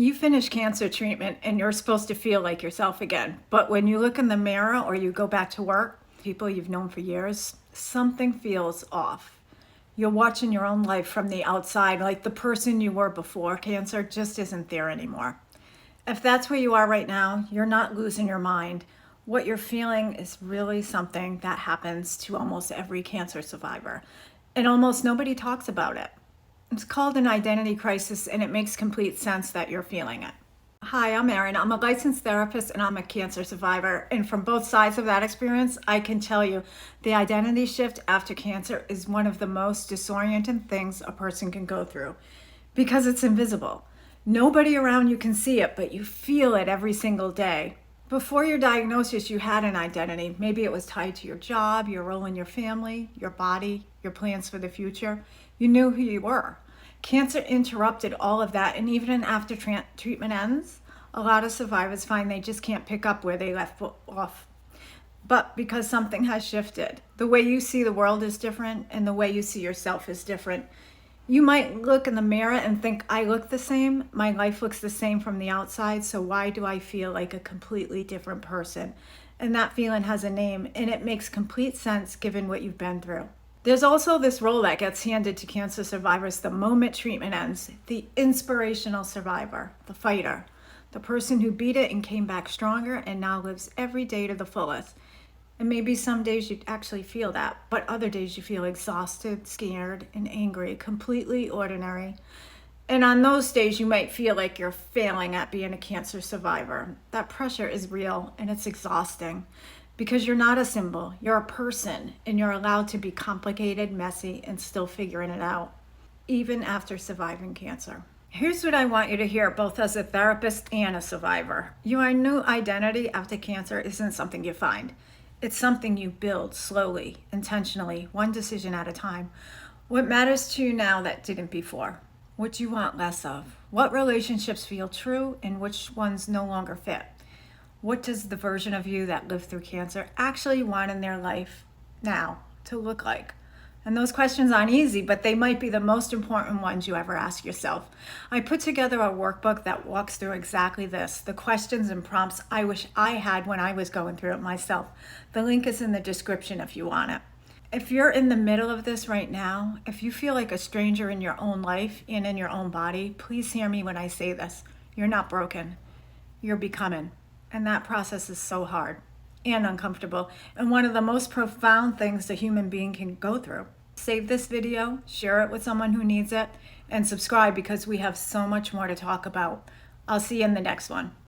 You finish cancer treatment and you're supposed to feel like yourself again. But when you look in the mirror or you go back to work, people you've known for years, something feels off. You're watching your own life from the outside, like the person you were before cancer just isn't there anymore. If that's where you are right now, you're not losing your mind. What you're feeling is really something that happens to almost every cancer survivor, and almost nobody talks about it. It's called an identity crisis, and it makes complete sense that you're feeling it. Hi, I'm Erin. I'm a licensed therapist and I'm a cancer survivor. And from both sides of that experience, I can tell you the identity shift after cancer is one of the most disorienting things a person can go through because it's invisible. Nobody around you can see it, but you feel it every single day. Before your diagnosis, you had an identity. Maybe it was tied to your job, your role in your family, your body, your plans for the future. You knew who you were. Cancer interrupted all of that, and even after treatment ends, a lot of survivors find they just can't pick up where they left off. But because something has shifted, the way you see the world is different, and the way you see yourself is different. You might look in the mirror and think, I look the same, my life looks the same from the outside, so why do I feel like a completely different person? And that feeling has a name, and it makes complete sense given what you've been through. There's also this role that gets handed to cancer survivors the moment treatment ends: the inspirational survivor, the fighter, the person who beat it and came back stronger and now lives every day to the fullest. And maybe some days you actually feel that, but other days you feel exhausted, scared, and angry, completely ordinary. And on those days, you might feel like you're failing at being a cancer survivor. That pressure is real and it's exhausting because you're not a symbol, you're a person, and you're allowed to be complicated, messy, and still figuring it out, even after surviving cancer. Here's what I want you to hear, both as a therapist and a survivor. Your new identity after cancer isn't something you find. It's something you build slowly, intentionally, one decision at a time. What matters to you now that didn't before? What do you want less of? What relationships feel true and which ones no longer fit? What does the version of you that lived through cancer actually want in their life now to look like? And those questions aren't easy, but they might be the most important ones you ever ask yourself. I put together a workbook that walks through exactly this, the questions and prompts I wish I had when I was going through it myself. The link is in the description if you want it. If you're in the middle of this right now, if you feel like a stranger in your own life and in your own body, please hear me when I say this. You're not broken. You're becoming. And that process is so hard and uncomfortable, and one of the most profound things a human being can go through. Save this video, share it with someone who needs it, and subscribe because we have so much more to talk about. I'll see you in the next one.